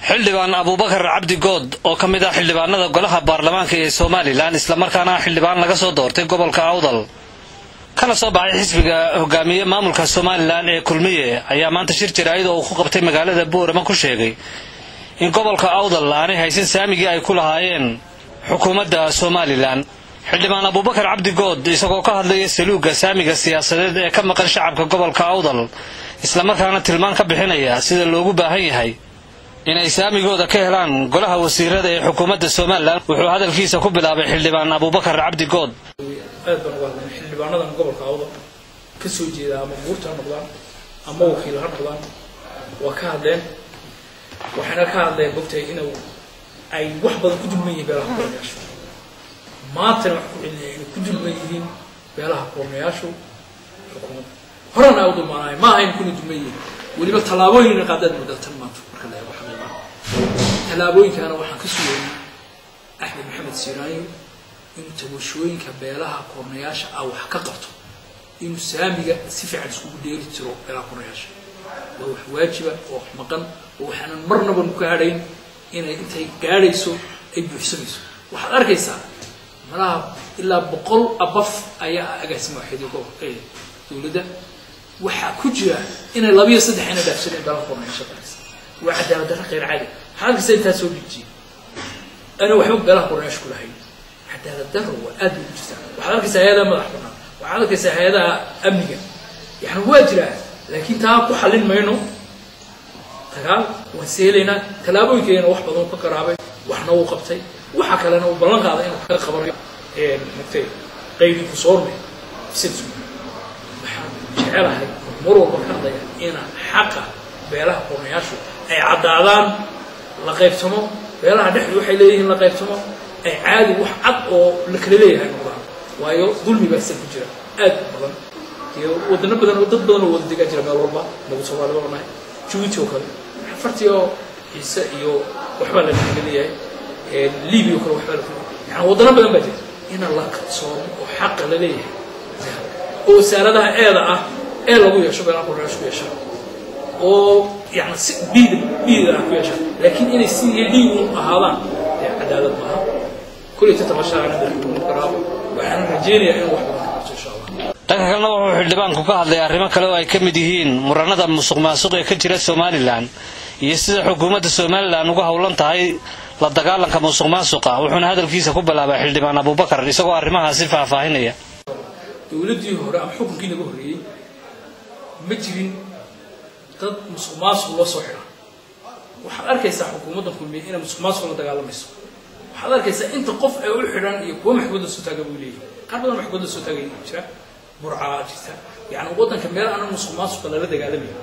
xildhibaan Abubakar Cabdi Good oo kamid ah xildhibaanada golaha baarlamaanka ee Soomaaliland isla markaana xildhibaan laga soo doortay gobolka Awdal kana soo baxay xisbiga hogaamiye maamulka Soomaaliland ee Kulmiye ayaa maanta shir jiraayad oo ku qabtay magaalada Boorama ku sheegay in gobolka Awdal aanay haysan saamigii ay ku lahaayeen xukuumadda Soomaaliland. xildhibaan Abubakar Cabdi Good isagoo ka hadlaya saluuga saamiga siyaasadeed ee ka maqan shacabka gobolka Awdal isla markaana tilmaan ka bixinaya sida loogu baahan yahay inay saamigooda ka helaan golaha wasiirada ee xukuumadda Soomaaliland wuxuu hadalkiisa ku bilaabay xildhibaan Abubakar Cabdi Good. aad baan uga hadlay xildhibaanadan gobolka Awdal ka soo jeeda ama buurta noqdaan ama wakiil ha noqdaan waa ka hadleen waxaana ka hadleen bogtay inuu ay wax badan ku dulman yihiin beelaha korneyaashu maanta wax ku cilnay ku dulman yihiin beelaha korneyaashu xukuumadda horena u dulmaanay ma ahayn ku dulman yihiin waliba talaabooyin qaadad mudatan maanta marka la eego xaqiiqada talaabooyinkana waxaan ka sugeeyay Axmed Maxamed Siiraayo in tabashooyinka beelaha korneyaasha ah wax ka qabto in saamiga si fiican isku dheeli tiro beelaha korneyaasha waa wax waajib ah oo maqan oo waxaan marnaba ku gaadhayn inay intay gaadhayso ay buuxsanayso waxaad arkaysaa malaha ilaa 100 abaf ayaa agaasimo waxidii gobolka dawladda waxa ku jira in 2 iyo 3 ina dhaafsaneen beelaha korneyaasha waa cadaalad darro qeyr caadi xaalkiisa inta soo dhigtay ana waxba beelaha korneyaasha ku lahayn cadaalad darro waa aad u jirta waxaad arkaysaa hay'adaha madax bannaan waxaad arkaysaa hay'adaha amniga yani waa jira laakiin taa ku xalin mayno dagaal wasiileena talaabooyinkeena wax badan ka qaraabay waxna uu qabtay waxa kalena uu ballan qaaday inuu ka qabanayo mugtay qeybin ku soormay sidoo waxaan jecelahay mar walba ka hadlaya in xaqa beelaha korneyaashu ay cadaadaan la qaybsamo beelaha dhexdu waxay leeyihiin la qaybsamo ay caadi wax cad oo la kala leeyahay noqdaan waayo dulmi baa ku jira aad badan iyo wadana badan oo dad badan oo wada degan jira meel walba nagu Soomaaliya oo nahay Djibouti oo kale fartiyo isa iyo waxba la leeyahay Liibiya oo kale waxba la yani wadana badan baa jira in la qabsado oo xaq la leeyahay oo saaradaha eeda ah ee lagu yeesho beelaha korneyaashu yeesho oo يعني بيد ku yeesha laakiin inay si yeedin ahaadaan cadaalad ma aha kulli tatabasha aan dadku qaraabo waxaan rajeynayaa in wax badan ka insha Allah dhanka kalena wuxuu xildhibaanku ka hadlay arrimo kale oo ay ka mid yihiin muranada musuqmaasuq ee ka jira Soomaaliland iyo sida xukuumadda Soomaaliland uga howlan tahay la dagaalanka musuqmaasuqa wuxuuna hadalkiisa ku bilaabay xildhibaan Abubakar isagoo arrimahaasi faahfaahinaya dawladdii hore ama xukunkii lagu horeeyay ma jirin dad musuqmaasuq loo soo xiray waxaad arkaysaa xukuumadda Kulmiye inay musuqmaasuq la dagaalamayso waxaad arkaysaa inta qof ay u xiran iyo kuwa maxkamadda soo taagay buu leeyahay qaar badan maxkamadda soo taagay jira burca jirta yani wadanka meel aan musuqmaasuq la dagaalamayo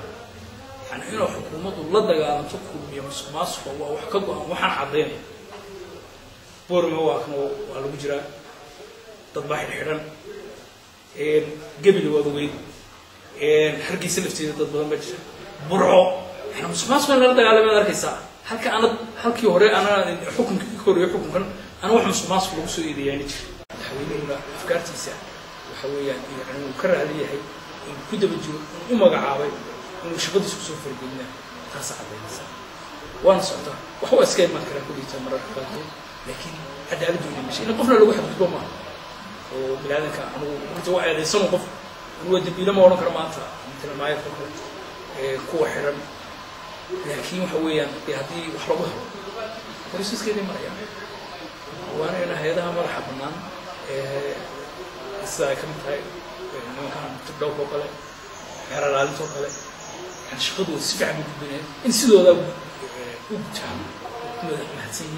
yani inuu xukuumaddu la dagaalanto Kulmiye musuqmaasuq waa wax ka go'an waxaan cadeynay Boorama waa lagu jira dad baa xiran gabil wada weyn hargeysa lafteeda dad badan baa jira burco احنا musuqmaasuq la dagaalamay arkaysaa halkii hore ana xukunkii hore xukunkan ana wax musuqmaasuq lagu soo eedeeyay haweeneyda afkaartiisa waxa weeyaan inuu ka raaliyahay in ku daba jiro u magacaabay inuu shaqadiisa ku soo fargelina taas cadeynaysa waan socda wax waa iska iman kara kulliisa mararka qaarkood laakiin cadaalad weyn ma in qofna lagu xadgudbo ma oo bilaadanka anigu inta waa eedeysan qof uu dambiile ma oran karo maanta inta ma ayay kuwa xiran laakiin waxa weeyaan hadii wax lagu helo qoysaskeedii maraya waana in hay'adaha madaxa bannaan isaga ka mid tahay nimankan tadawko kale xeeralaalinto kale shaqadu si fiican u gudbinay in sidooda u gutaan mahadsan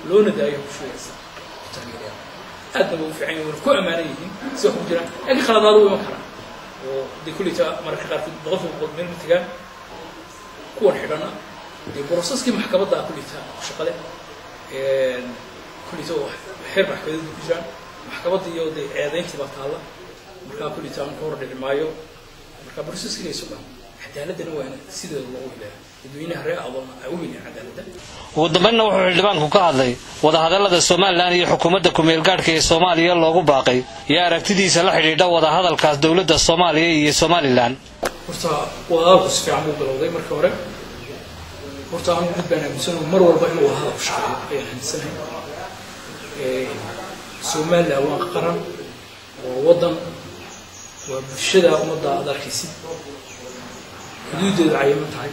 loona daayo shaqadiisa taageeraya aad buu fiican yahay ku amaanayihiin soo ku jiraan ay khaladaadu uma kara oo dikulita marka qaarkood boqolkiiba meel mitiga kuwa xidhana ee borosaskii maxkamadda kulita shaqale kulita xeer maxkamadda ku jiraan maxkamadda iyo eedayntii baa taala marka kulita aan hor dhici maayo marka borosaskii ay soo cadaaladna waa sidoo loo ilaa dadweynaha reer Awdal ay u weynaa cadaaladda ugu dambeynna wuxuu xildhibaanku ka hadlay wada hadallada Soomaaliland iyo xukuumadda ku meel gaarka ee Soomaaliya loogu baaqay iyo aragtidiisa la xiriidha wada hadalkaas dawladda Soomaaliya iyo Soomaaliland horta wadahadalku si fiican u bilowday markii hore horta aan mid baan aaminsanoo mar walba inuu wada ku shaqeeyo ayaan aaminsanahay Soomaaliya waa qaran waa wadan waa bulshada ummadda aad arkaysid xuduudeeda cayiman tahay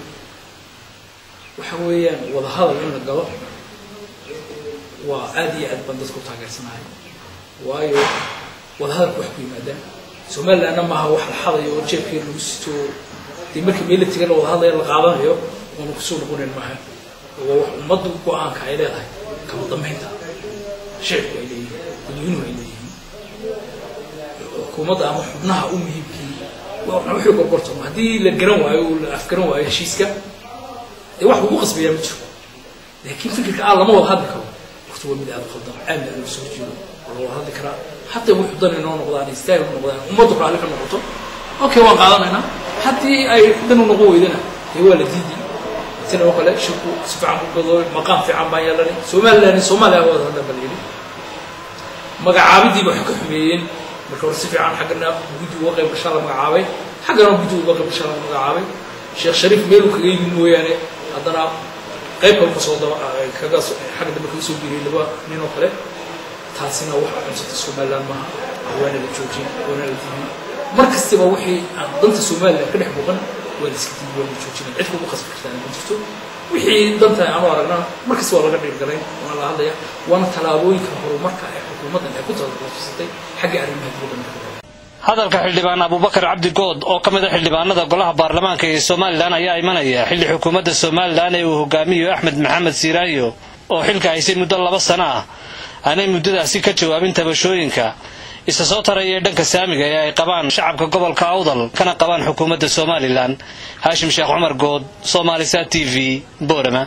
waxa weeyaan wada hadal in la galo waa aad iyo aad baan dadku taageersanahay waayo wada hadalku wax ku yimaadaan Soomaaliya maaha wax la xadayo oo jeebkeeda lagu sito markii meel la tagay wada hadal la qaadanayo oo ku soo noqoneen maaha oo ummaddu go'aanka ay leedahay kama dambeynta shirka ay leeyihiin ay leeyihiin hukuumadda ama xubnaha u muhiimkii wuxuu gorgorto haddii la garan waayo la afgaran waayo heshiiska wax ugu qasbaya ma jiro laakiin fikirka lama wada hadli karo waqti waa mid aad qaldan aad loo soo jeedo wala hadli kara hatta wuxuu dan inoo noqdaan istaag noqdaan ummaddu raali ka noqoto okay waan qaadanaynaa haddii ay dan u noqon weydana waa la diidi sidoo kale shirku si fiican u gado maqaan fiican baa yeelanay Soomaaliya waa wada baliyay magacaabidii wax ka xumeeyeen marka hore si fiican xaqna guddi uga qayb gashay magacaabay xaqna guddi uga qayb gashay magacaabay Sheekh Shariif meel kaga yimid mooyaane haddana qayb ka soo kaga xaq dambe ka soo biiray laba nin oo kale taasina waxa cuntada Soomaaliland maaha waana la joojin waana la diiday markastaba wixii danta Soomaaliland ka dhex muuqan waa la iska diiday waa la joojin cid ku qasbi kartaa ma jirto wixii danta aan aragnaa markas waa laga dhigay waana la hadlaya waana talaabooyinka horumarka ee xukuumadda ay ku tallaabsatay xagga arrimaha dibadda hadalka xildhibaan Abubakar Cabdi Good oo kamid ah xildhibaanada golaha baarlamaanka ee Soomaaliland ayaa imanaya xilli xukuumadda Soomaaliland ee uu hogaamiyo Axmed Maxamed Siiraayo oo xilka haysay muddo 2 sano ah aanay muddadaasi ka jawaabin tabashooyinka isa soo taraya dhanka saamiga ee ay qabaan shacabka gobolka Awdal kana qabaan xukuumadda Soomaaliland Haashim Sheekh Cumar Good Somalisat TV Boorama